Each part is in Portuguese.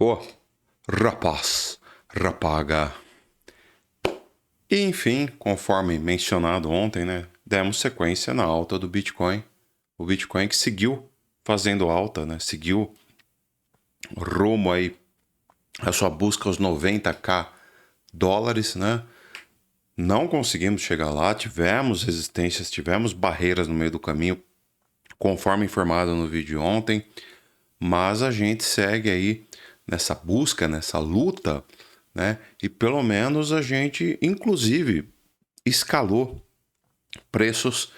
Ô, rapaz, rapaga. E, enfim, conforme mencionado ontem, né, demos sequência na alta do Bitcoin. O Bitcoin que seguiu fazendo alta, né, seguiu rumo aí a sua busca aos 90k dólares, né? Não conseguimos chegar lá, tivemos resistências, tivemos barreiras no meio do caminho, conforme informado no vídeo ontem, mas a gente segue aí nessa busca, nessa luta, né? E pelo menos a gente, inclusive, escalou preços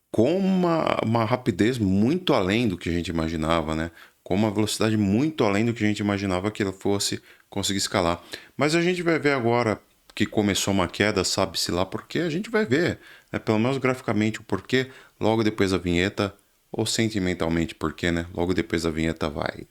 com uma rapidez muito além do que a gente imaginava, né? Com uma velocidade muito além do que a gente imaginava que ela fosse conseguir escalar. Mas a gente vai ver agora que começou uma queda, sabe-se lá porque a gente vai ver, né? Pelo menos graficamente o porquê, logo depois da vinheta, ou sentimentalmente porquê, né? Logo depois da vinheta vai.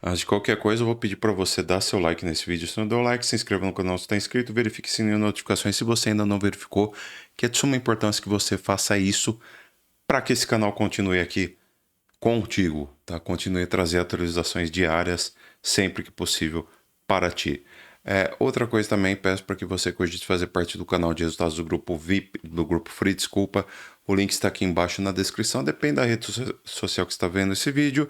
Antes de qualquer coisa, eu vou pedir para você dar seu like nesse vídeo. Se não deu like, se inscreva no canal se está inscrito, verifique o sininho de notificações se você ainda não verificou, que é de suma importância que você faça isso para que esse canal continue aqui contigo, tá? Continue a trazer atualizações diárias sempre que possível para ti. Outra coisa também, peço para que você cogite fazer parte do canal de resultados do grupo VIP, do grupo Free, desculpa. O link está aqui embaixo na descrição, depende da rede social que está vendo esse vídeo.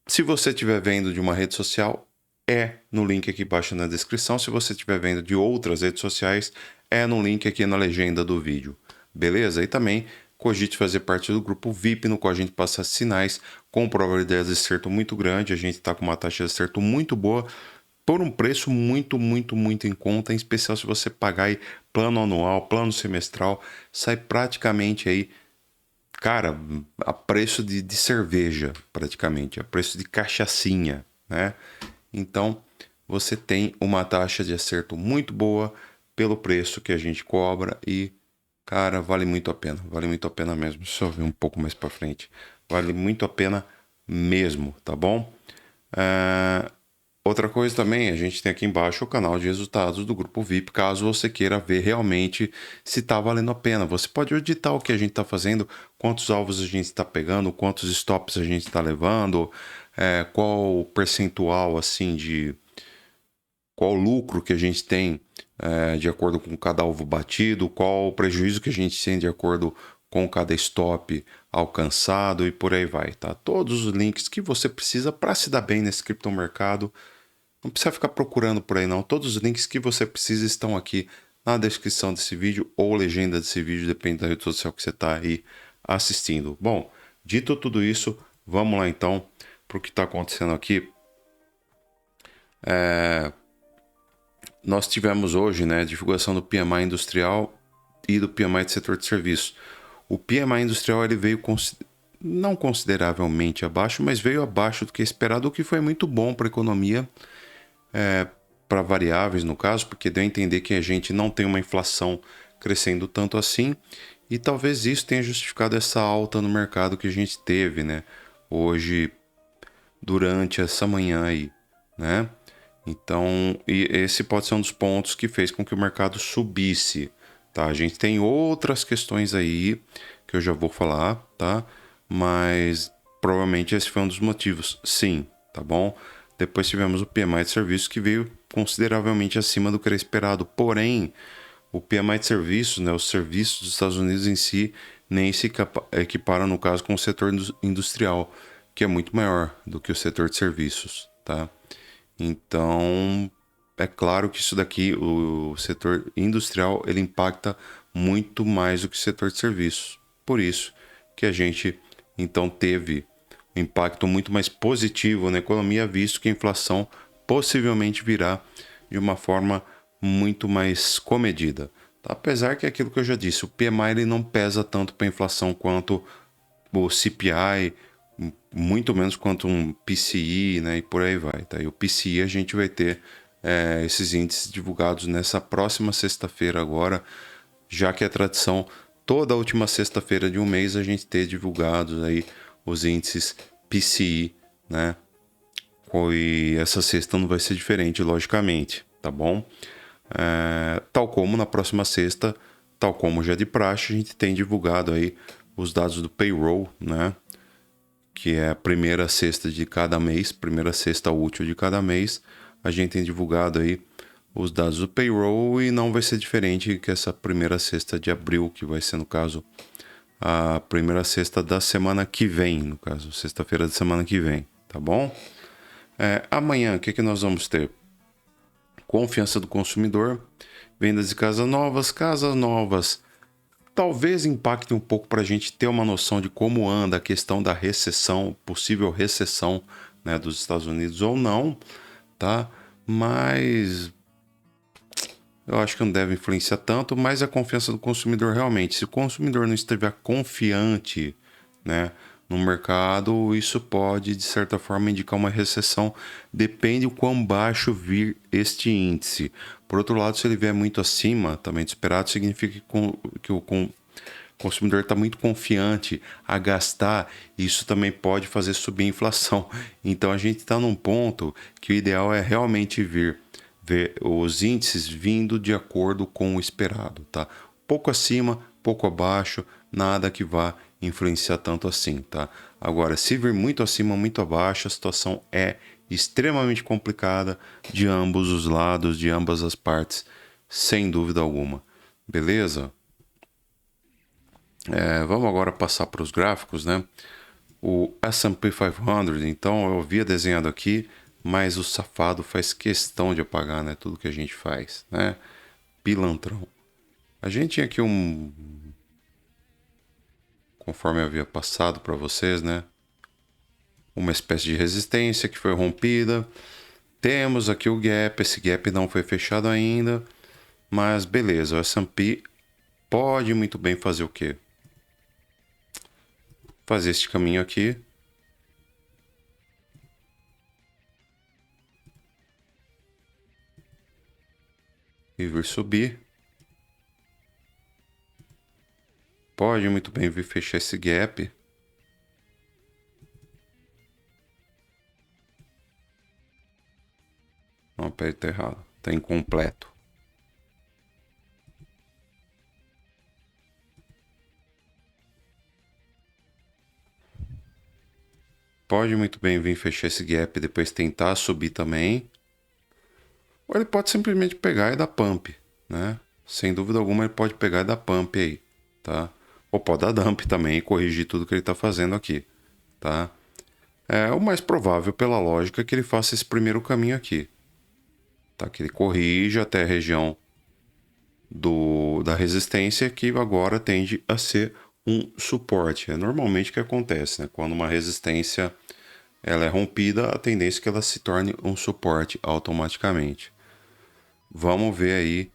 Se você estiver vendo de uma rede social, é no link aqui embaixo na descrição. Se você estiver vendo de outras redes sociais, é no link aqui na legenda do vídeo. Beleza? E também cogite fazer parte do grupo VIP, no qual a gente passa sinais com probabilidade de acerto muito grande. A gente está com uma taxa de acerto muito boa, por um preço muito em conta, em especial se você pagar aí plano anual, plano semestral, sai praticamente aí, cara, a preço de cerveja, praticamente, a preço de cachaçinha, né? Então, você tem uma taxa de acerto muito boa pelo preço que a gente cobra e, cara, vale muito a pena mesmo. Deixa eu ver um pouco mais para frente. Vale muito a pena mesmo, tá bom? Outra coisa também, a gente tem aqui embaixo o canal de resultados do grupo VIP, caso você queira ver realmente se está valendo a pena. Você pode editar o que a gente está fazendo, quantos alvos a gente está pegando, quantos stops a gente está levando, qual o percentual assim de qual o lucro que a gente tem de acordo com cada alvo batido, qual o prejuízo que a gente tem de acordo com cada stop alcançado e por aí vai, tá? Todos os links que você precisa para se dar bem nesse criptomercado. Não precisa ficar procurando por aí não. Todos os links que você precisa estão aqui na descrição desse vídeo ou legenda desse vídeo, depende da rede social que você está aí assistindo. Bom, dito tudo isso, vamos lá então para o que está acontecendo aqui. Nós tivemos hoje, né, a divulgação do PMI industrial e do PMI de setor de serviços. O PMI industrial ele veio não consideravelmente abaixo, mas veio abaixo do que esperado, o que foi muito bom para a economia, para variáveis no caso, porque deu a entender que a gente não tem uma inflação crescendo tanto assim, e talvez isso tenha justificado essa alta no mercado que a gente teve, né, hoje, durante essa manhã aí, né? Então, e esse pode ser um dos pontos que fez com que o mercado subisse, tá? A gente tem outras questões aí que eu já vou falar, tá? Mas provavelmente esse foi um dos motivos, sim, tá bom? Depois tivemos o PMI de serviços que veio consideravelmente acima do que era esperado, porém, o PMI de serviços, né, os serviços dos Estados Unidos em si, nem se equiparam, no caso, com o setor industrial, que é muito maior do que o setor de serviços, tá? Então, é claro que isso daqui, o setor industrial, ele impacta muito mais do que o setor de serviços. Por isso que a gente, então, teve um impacto muito mais positivo na economia, visto que a inflação possivelmente virá de uma forma muito mais comedida. Tá? Apesar que é aquilo que eu já disse, o PMI ele não pesa tanto para a inflação quanto o CPI, muito menos quanto um PCI, né, e por aí vai, tá? E o PCI a gente vai ter esses índices divulgados nessa próxima sexta-feira agora, já que é tradição toda a última sexta-feira de um mês a gente ter divulgados aí os índices PCI, né? E essa sexta não vai ser diferente, logicamente, tá bom? Tal como na próxima sexta, tal como já de praxe, a gente tem divulgado aí os dados do payroll, né? Que é a primeira sexta de cada mês, primeira sexta útil de cada mês. A gente tem divulgado aí os dados do payroll e não vai ser diferente que essa primeira sexta de abril, que vai ser, no caso, a primeira sexta da semana que vem, no caso, sexta-feira da semana que vem, tá bom? Amanhã, o que nós vamos ter? Confiança do consumidor, vendas de casas novas. Talvez impacte um pouco para a gente ter uma noção de como anda a questão da recessão, possível recessão, né, dos Estados Unidos ou não, tá? Mas eu acho que não deve influenciar tanto, mas a confiança do consumidor realmente. Se o consumidor não estiver confiante, né, no mercado, isso pode, de certa forma, indicar uma recessão. Depende o quão baixo vir este índice. Por outro lado, se ele vier muito acima, também do esperado, significa que o consumidor está muito confiante a gastar. Isso também pode fazer subir a inflação. Então, a gente está num ponto que o ideal é realmente ver os índices vindo de acordo com o esperado, tá? Pouco acima, pouco abaixo, nada que vá influenciar tanto assim, tá? Agora, se vir muito acima, muito abaixo, a situação é extremamente complicada de ambos os lados, de ambas as partes, sem dúvida alguma. Beleza? Vamos agora passar para os gráficos, né? O S&P 500, então eu havia desenhado aqui, mas o safado faz questão de apagar, né? Tudo que a gente faz, né? Pilantrão. A gente tinha aqui conforme eu havia passado para vocês, né? Uma espécie de resistência que foi rompida. Temos aqui o gap, esse gap não foi fechado ainda, mas beleza, o S&P pode muito bem fazer o quê? Fazer este caminho aqui. E vir subir. Pode muito bem vir fechar esse gap. Não, peraí, tá errado. Tá incompleto. Pode muito bem vir fechar esse gap e depois tentar subir também. Ou ele pode simplesmente pegar e dar pump, né? Sem dúvida alguma ele pode pegar e dar pump aí, tá? Ou pode dar dump também e corrigir tudo que ele tá fazendo aqui, tá? O mais provável, pela lógica, é que ele faça esse primeiro caminho aqui, tá? Que ele corrija até a região da resistência, que agora tende a ser um suporte. É normalmente o que acontece, né? Quando uma resistência ela é rompida, a tendência é que ela se torne um suporte automaticamente. Vamos ver aí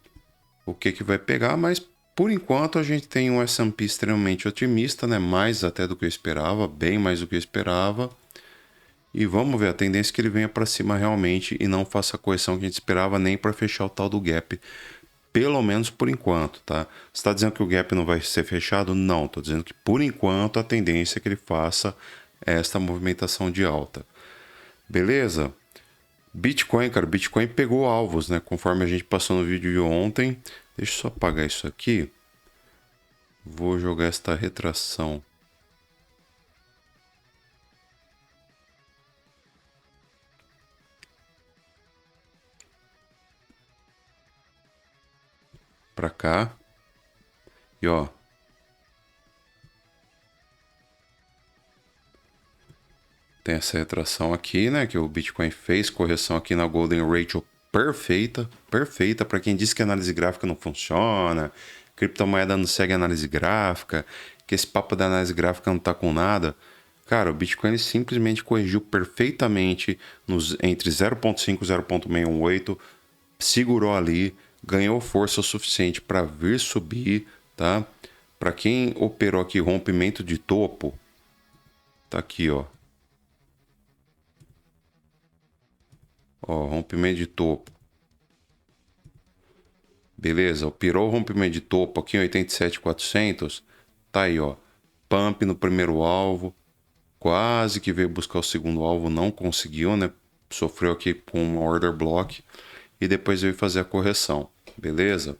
o que vai pegar, mas por enquanto a gente tem um S&P extremamente otimista, né? Mais até do que eu esperava, bem mais do que eu esperava. E vamos ver, a tendência é que ele venha para cima realmente e não faça a correção que a gente esperava nem para fechar o tal do gap. Pelo menos por enquanto, tá? Você está dizendo que o gap não vai ser fechado? Não, estou dizendo que por enquanto a tendência é que ele faça esta movimentação de alta. Beleza? Bitcoin, cara, Bitcoin pegou alvos, né? Conforme a gente passou no vídeo de ontem. Deixa eu só apagar isso aqui. Vou jogar esta retração para cá. E ó, tem essa retração aqui, né? Que o Bitcoin fez correção aqui na Golden Ratio perfeita. Perfeita para quem diz que a análise gráfica não funciona, criptomoeda não segue análise gráfica, que esse papo da análise gráfica não tá com nada. Cara, o Bitcoin ele simplesmente corrigiu perfeitamente entre 0.5 e 0.618, segurou ali, ganhou força o suficiente para vir subir, tá? Para quem operou aqui rompimento de topo, tá aqui, ó. Ó, rompimento de topo. Beleza, operou o rompimento de topo aqui em 87.400. Tá aí, ó. Pump no primeiro alvo. quase que veio buscar o segundo alvo, não conseguiu, né? Sofreu aqui com uma order block e depois veio fazer a correção, beleza?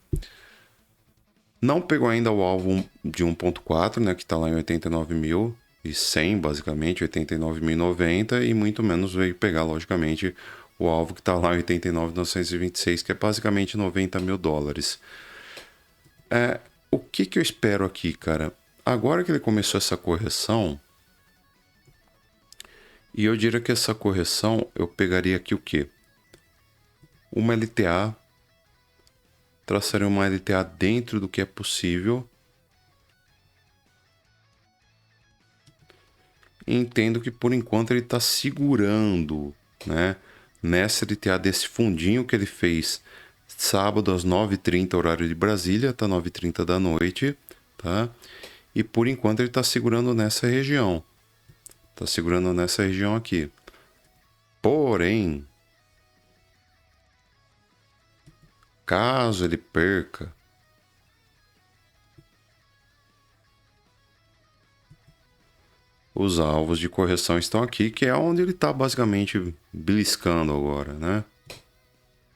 Não pegou ainda o alvo de 1.4, né, que está lá em 89.100, basicamente, 89.090, e muito menos veio pegar, logicamente, o alvo que está lá em 89.926, que é basicamente 90 mil dólares. O que eu espero aqui, cara? Agora que ele começou essa correção, e eu diria que essa correção eu pegaria aqui o quê? Uma LTA, traçaria uma LTA dentro do que é possível. E entendo que por enquanto ele está segurando, né? Nessa LTA desse fundinho que ele fez sábado às 9h30, horário de Brasília, tá 9h30 da noite, tá? E por enquanto ele está segurando nessa região. Tá segurando nessa região aqui. Porém, caso ele perca, os alvos de correção estão aqui, que é onde ele está basicamente beliscando agora, né?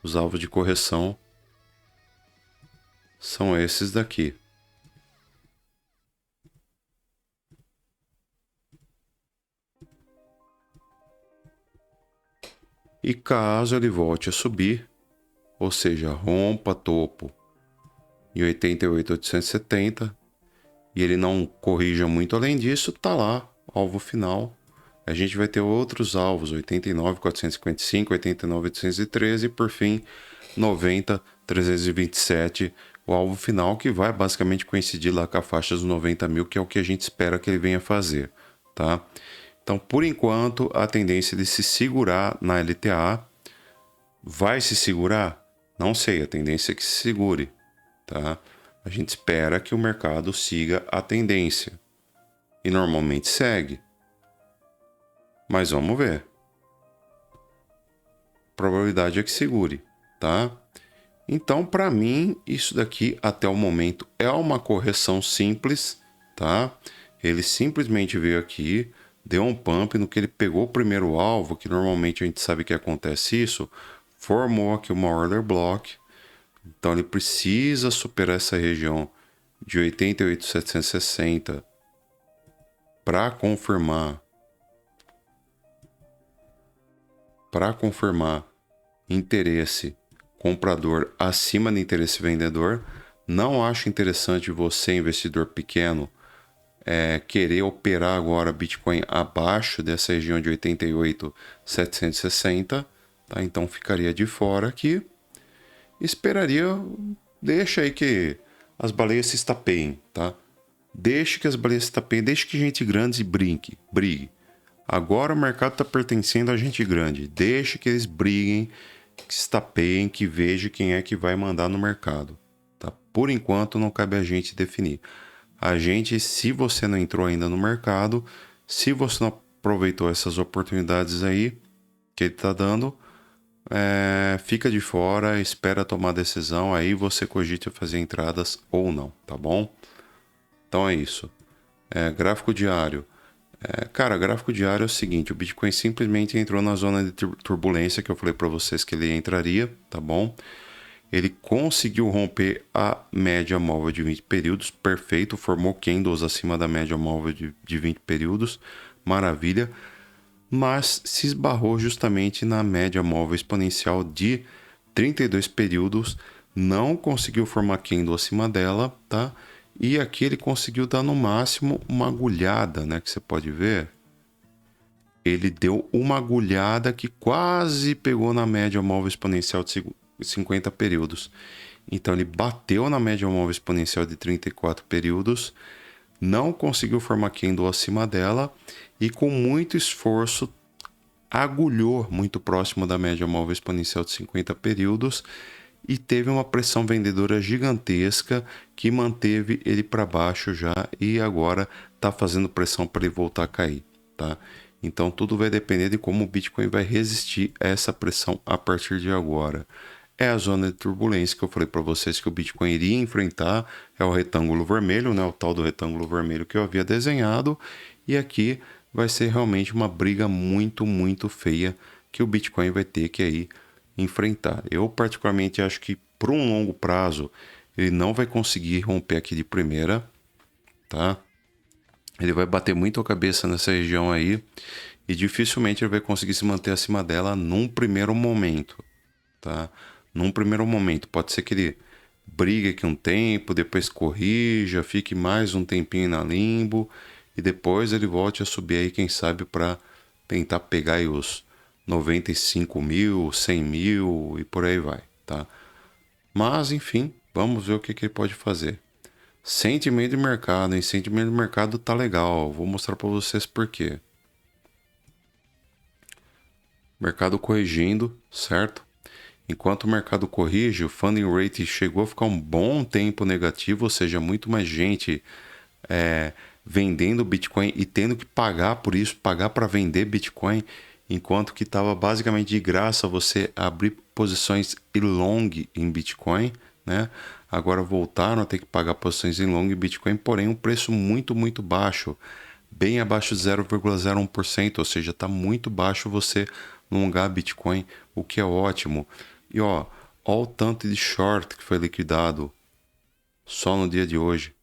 Os alvos de correção são esses daqui. E caso ele volte a subir, ou seja, rompa topo em 88.870 e ele não corrija muito além disso, tá lá, alvo final. A gente vai ter outros alvos, 89.455, 89.813 e por fim 90.327, o alvo final que vai basicamente coincidir lá com a faixa dos 90 mil, que é o que a gente espera que ele venha fazer, tá? Então, por enquanto, a tendência de se segurar na LTA. Vai se segurar? Não sei, a tendência é que se segure, tá? A gente espera que o mercado siga a tendência. E normalmente segue. Mas vamos ver. A probabilidade é que segure, tá? Então, para mim, isso daqui até o momento é uma correção simples, tá? Ele simplesmente veio aqui, deu um pump no que ele pegou o primeiro alvo, que normalmente a gente sabe que acontece isso, formou aqui uma order block. Então ele precisa superar essa região de 88.760 para confirmar interesse comprador acima do interesse vendedor. Não acho interessante você, investidor pequeno, querer operar agora Bitcoin abaixo dessa região de 88.760, tá? Então ficaria de fora aqui. Esperaria, deixa aí que as baleias se estapeiem, tá? Deixe que as baleias se estapeiem, deixe que gente grande brigue. Agora o mercado está pertencendo a gente grande. Deixe que eles briguem, que se estapeiem, que veja quem é que vai mandar no mercado, tá? Por enquanto não cabe a gente definir. A gente, se você não entrou ainda no mercado, se você não aproveitou essas oportunidades aí que ele está dando, fica de fora, espera tomar a decisão, aí você cogita fazer entradas ou não, tá bom? Então é isso. Gráfico diário. Cara, gráfico diário é o seguinte, o Bitcoin simplesmente entrou na zona de turbulência que eu falei para vocês que ele entraria, tá bom? Ele conseguiu romper a média móvel de 20 períodos, perfeito, formou candles acima da média móvel de 20 períodos, maravilha, mas se esbarrou justamente na média móvel exponencial de 32 períodos, não conseguiu formar candle acima dela, tá? E aqui ele conseguiu dar no máximo uma agulhada, né, que você pode ver. Ele deu uma agulhada que quase pegou na média móvel exponencial de 50 períodos. Então ele bateu na média móvel exponencial de 34 períodos, não conseguiu formar candle acima dela e com muito esforço agulhou muito próximo da média móvel exponencial de 50 períodos e teve uma pressão vendedora gigantesca que manteve ele para baixo já e agora está fazendo pressão para ele voltar a cair, tá? Então tudo vai depender de como o Bitcoin vai resistir a essa pressão a partir de agora. É a zona de turbulência que eu falei para vocês que o Bitcoin iria enfrentar, é o retângulo vermelho, né? O tal do retângulo vermelho que eu havia desenhado, e aqui vai ser realmente uma briga muito, muito feia que o Bitcoin vai ter que aí enfrentar. Eu particularmente acho que por um longo prazo ele não vai conseguir romper aqui de primeira, tá? Ele vai bater muito a cabeça nessa região aí e dificilmente ele vai conseguir se manter acima dela num primeiro momento, tá? Num primeiro momento, pode ser que ele brigue aqui um tempo, depois corrija, fique mais um tempinho na limbo e depois ele volte a subir aí, quem sabe, para tentar pegar aí os 95 mil, 100 mil e por aí vai, tá? Mas, enfim, vamos ver o que ele pode fazer. Sentimento de mercado, hein? Sentimento de mercado tá legal. Vou mostrar para vocês por quê. Mercado corrigindo, certo? Enquanto o mercado corrige, o funding rate chegou a ficar um bom tempo negativo, ou seja, muito mais gente vendendo Bitcoin e tendo que pagar por isso, pagar para vender Bitcoin, enquanto que estava basicamente de graça você abrir posições em long em Bitcoin, né? Agora voltaram a ter que pagar posições em long em Bitcoin, porém um preço muito, muito baixo, bem abaixo de 0,01%, ou seja, está muito baixo você longar Bitcoin, o que é ótimo. E ó o tanto de short que foi liquidado só no dia de hoje.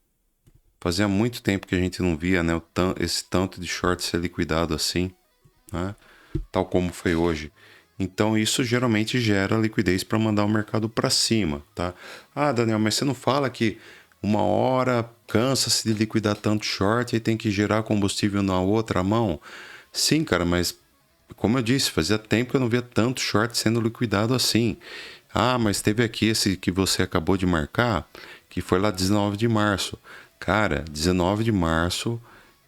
Fazia muito tempo que a gente não via, né, esse tanto de short ser liquidado assim, né, tal como foi hoje. Então isso geralmente gera liquidez para mandar o mercado para cima, tá? Ah, Daniel, mas você não fala que uma hora cansa-se de liquidar tanto short e tem que gerar combustível na outra mão? Sim, cara, mas como eu disse, fazia tempo que eu não via tanto short sendo liquidado assim. Ah, mas teve aqui esse que você acabou de marcar, que foi lá 19 de março. Cara, 19 de março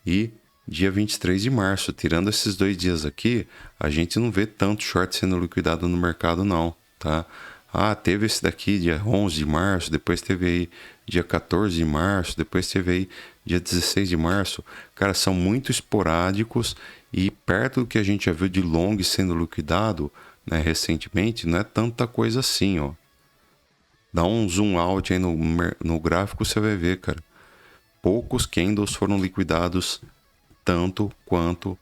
e dia 23 de março. Tirando esses 2 dias aqui, a gente não vê tanto short sendo liquidado no mercado não, tá? Ah, teve esse daqui dia 11 de março, depois teve aí dia 14 de março, depois teve aí dia 16 de março. Cara, são muito esporádicos e perto do que a gente já viu de long sendo liquidado, né, recentemente, não é tanta coisa assim, ó. Dá um zoom out aí no gráfico, você vai ver, cara. Poucos candles foram liquidados tanto quanto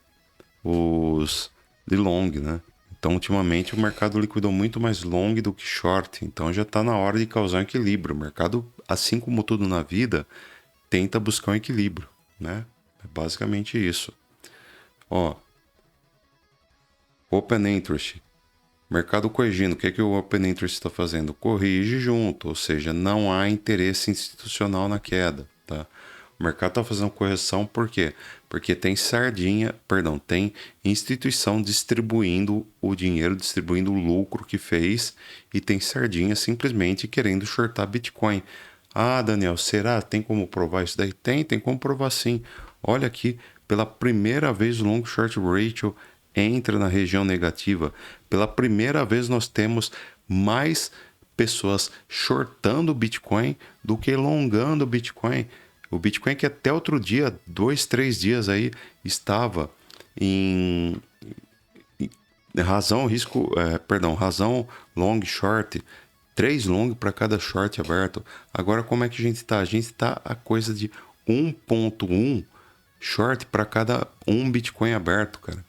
os de long, né? Então, ultimamente, o mercado liquidou muito mais long do que short. Então, já está na hora de causar um equilíbrio. O mercado, assim como tudo na vida, tenta buscar um equilíbrio, né? É basicamente isso. Ó, Open Interest. Mercado corrigindo. O que, que o Open Interest está fazendo? Corrige junto, ou seja, não há interesse institucional na queda, tá? O mercado está fazendo correção por quê? Porque tem tem instituição distribuindo o dinheiro, distribuindo o lucro que fez e tem sardinha simplesmente querendo shortar Bitcoin. Ah, Daniel, será? Tem como provar isso daí? Tem como provar sim. Olha aqui, pela primeira vez o long short ratio entra na região negativa. Pela primeira vez nós temos mais pessoas shortando o Bitcoin do que longando o Bitcoin. O Bitcoin que até outro dia, 2, 3 dias aí, estava em razão long short, 3 long para cada short aberto. Agora como é que a gente está? A gente está a coisa de 1.1 short para cada um Bitcoin aberto, cara.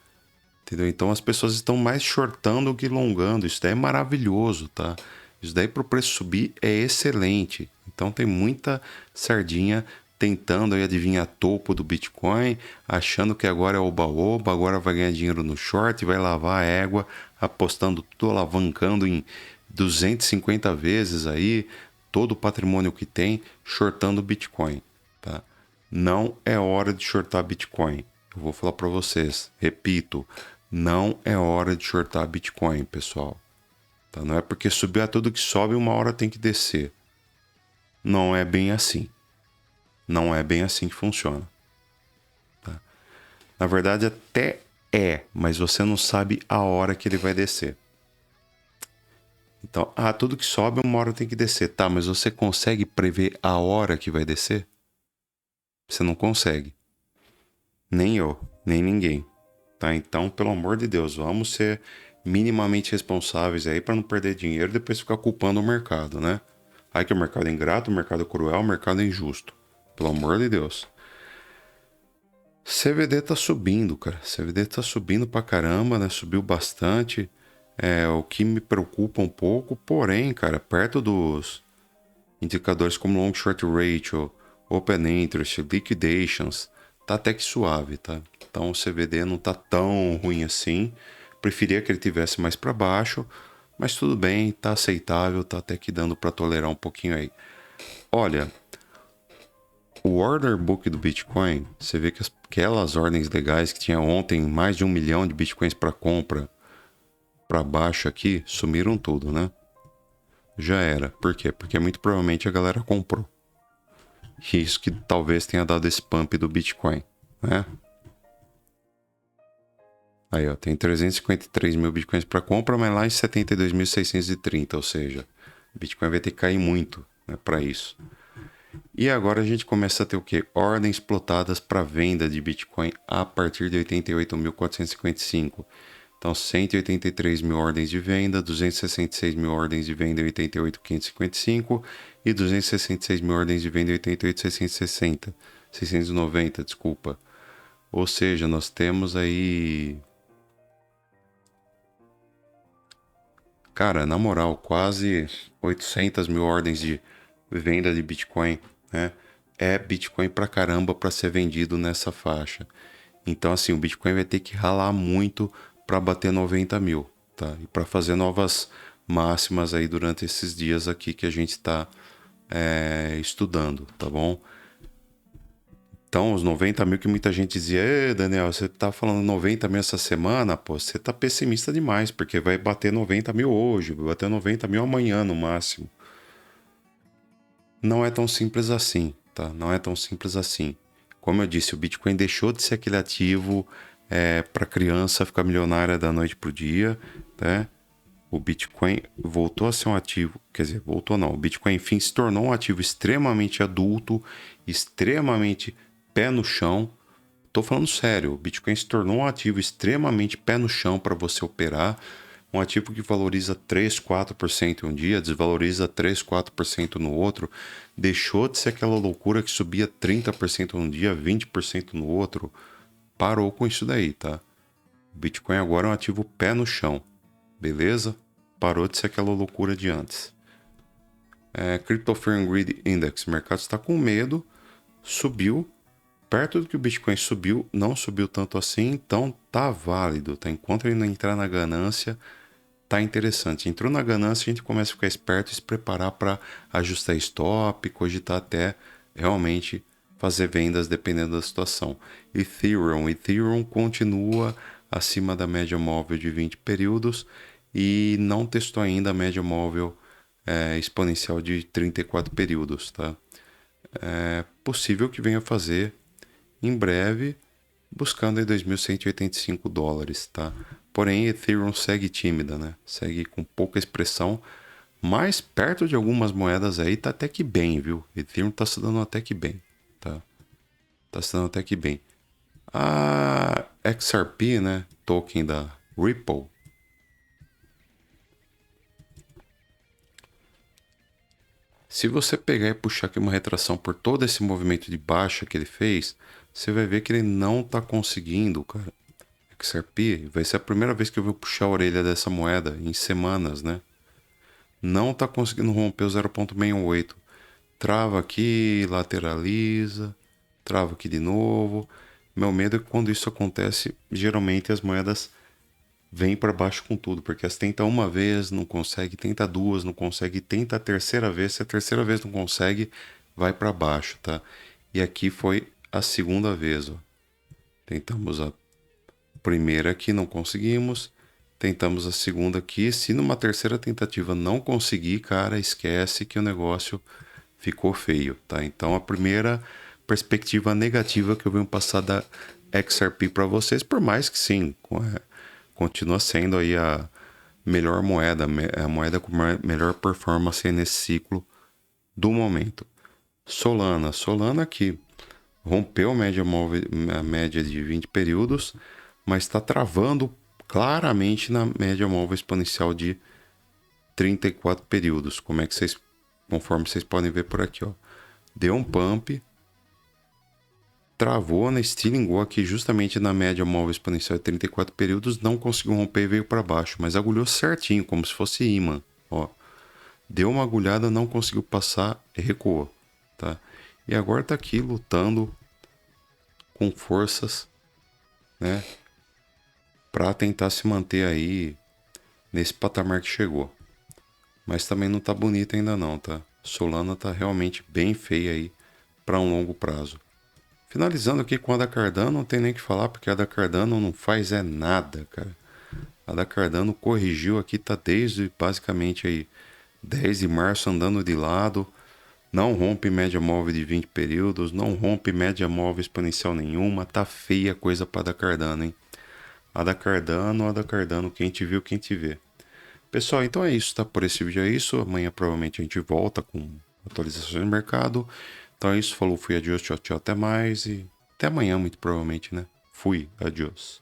Entendeu? Então as pessoas estão mais shortando que longando. Isso daí é maravilhoso, tá? Isso daí para o preço subir é excelente. Então tem muita sardinha tentando aí adivinhar topo do Bitcoin, achando que agora é oba-oba, agora vai ganhar dinheiro no short, vai lavar a égua, apostando tudo, alavancando em 250 vezes aí todo o patrimônio que tem, shortando o Bitcoin, tá? Não é hora de shortar Bitcoin. Eu vou falar para vocês, repito, não é hora de shortar Bitcoin, pessoal. Tá? Não é porque subir a tudo que sobe, uma hora tem que descer. Não é bem assim. Não é bem assim que funciona. Tá? Na verdade, até é, mas você não sabe a hora que ele vai descer. Então, tudo que sobe, uma hora tem que descer. Tá, mas você consegue prever a hora que vai descer? Você não consegue. Nem eu, nem ninguém. Tá? Então, pelo amor de Deus, vamos ser minimamente responsáveis aí para não perder dinheiro e depois ficar culpando o mercado, né? Ai que o mercado é ingrato, o mercado é cruel, o mercado é injusto. Pelo amor de Deus. CVD tá subindo, cara. CVD tá subindo pra caramba, né? Subiu bastante. É o que me preocupa um pouco, porém, cara, perto dos indicadores como Long Short Ratio, Open Interest, Liquidations, tá até que suave, tá? Então o CVD não tá tão ruim assim. Preferia que ele tivesse mais para baixo, mas tudo bem, tá aceitável, tá até que dando para tolerar um pouquinho aí. Olha, o order book do Bitcoin, você vê que aquelas ordens legais que tinha ontem mais de 1 milhão de Bitcoins para compra para baixo aqui, sumiram tudo, né? Já era. Por quê? Porque muito provavelmente a galera comprou. E isso que talvez tenha dado esse pump do Bitcoin, né? Aí, ó, tem 353 mil Bitcoins para compra, mas lá em 72.630, ou seja, Bitcoin vai ter que cair muito, né, para isso. E agora a gente começa a ter o quê? Ordens plotadas para venda de Bitcoin a partir de 88.455. Então, 183 mil ordens de venda, 266 mil ordens de venda em 88.555 e 266 mil ordens de venda em 88.660. 690, desculpa. Ou seja, nós temos aí... Cara, na moral, quase 800 mil ordens de venda de Bitcoin, né? É Bitcoin pra caramba para ser vendido nessa faixa. Então, assim, o Bitcoin vai ter que ralar muito para bater 90 mil, tá? E para fazer novas máximas aí durante esses dias aqui que a gente está estudando, tá bom? Então, os 90 mil que muita gente dizia, Daniel, você tá falando 90 mil essa semana, pô, você tá pessimista demais, porque vai bater 90 mil hoje, vai bater 90 mil amanhã no máximo. Não é tão simples assim, tá? Não é tão simples assim. Como eu disse, o Bitcoin deixou de ser aquele ativo para criança ficar milionária da noite pro dia, né? O Bitcoin voltou a ser um ativo, quer dizer, voltou não. O Bitcoin, enfim, se tornou um ativo extremamente adulto, extremamente pé no chão. Tô falando sério, o Bitcoin se tornou um ativo extremamente pé no chão para você operar. Um ativo que valoriza 3, 4% em um dia, desvaloriza 3, 4% no outro. Deixou de ser aquela loucura que subia 30% num dia, 20% no outro. Parou com isso daí, tá? O Bitcoin agora é um ativo pé no chão, beleza? Parou de ser aquela loucura de antes. Crypto Fear and Greed Index, o mercado está com medo, subiu. Perto do que o Bitcoin subiu, não subiu tanto assim, então tá válido, tá? Enquanto ele não entrar na ganância, tá interessante. Entrou na ganância, a gente começa a ficar esperto e se preparar para ajustar stop, cogitar até realmente fazer vendas dependendo da situação. Ethereum continua acima da média móvel de 20 períodos e não testou ainda a média móvel exponencial de 34 períodos, tá? É possível que venha fazer em breve, buscando aí $2.185, tá? Porém, Ethereum segue tímida, né? Segue com pouca expressão, mas perto de algumas moedas aí tá até que bem, viu? Ethereum tá se dando até que bem, tá? Tá se dando até que bem. A XRP, né? Token da Ripple. Se você pegar e puxar aqui uma retração por todo esse movimento de baixa que ele fez, você vai ver que ele não tá conseguindo, cara. XRP vai ser a primeira vez que eu vou puxar a orelha dessa moeda em semanas, né? Não tá conseguindo romper o 0,68. Trava aqui, lateraliza, trava aqui de novo. Meu medo é que quando isso acontece, geralmente as moedas vêm para baixo com tudo, porque as tenta uma vez, não consegue, tenta duas, não consegue, tenta a terceira vez, se a terceira vez não consegue, vai para baixo, tá? E aqui foi a segunda vez, ó. Tentamos a primeira aqui, não conseguimos. Tentamos a segunda aqui. Se numa terceira tentativa não conseguir, cara, esquece que o negócio ficou feio, tá? Então a primeira perspectiva negativa que eu venho passar da XRP para vocês, por mais que sim, continua sendo aí a melhor moeda, a moeda com melhor performance nesse ciclo do momento. Solana aqui rompeu a média de 20 períodos, mas está travando claramente na média móvel exponencial de 34 períodos. Conforme vocês podem ver por aqui, ó. Deu um pump, travou, né? Estilingou aqui justamente na média móvel exponencial de 34 períodos, não conseguiu romper e veio para baixo, mas agulhou certinho, como se fosse imã, ó. Deu uma agulhada, não conseguiu passar e recuou, tá? E agora tá aqui lutando com forças, né? Para tentar se manter aí nesse patamar que chegou. Mas também não tá bonita ainda não, tá? Solana tá realmente bem feia aí para um longo prazo. Finalizando aqui com a da Cardano, não tem nem o que falar, porque a da Cardano não faz nada, cara. A da Cardano corrigiu aqui, tá desde basicamente aí 10 de março andando de lado, não rompe média móvel de 20 períodos, não rompe média móvel exponencial nenhuma, tá feia a coisa para da Cardano, hein? A da Cardano, quem te viu, quem te vê. Pessoal, então é isso, tá? Por esse vídeo é isso. Amanhã provavelmente a gente volta com atualizações do mercado. Então é isso, falou, fui, adiós, tchau, tchau, até mais e até amanhã, muito provavelmente, né? Fui, adiós.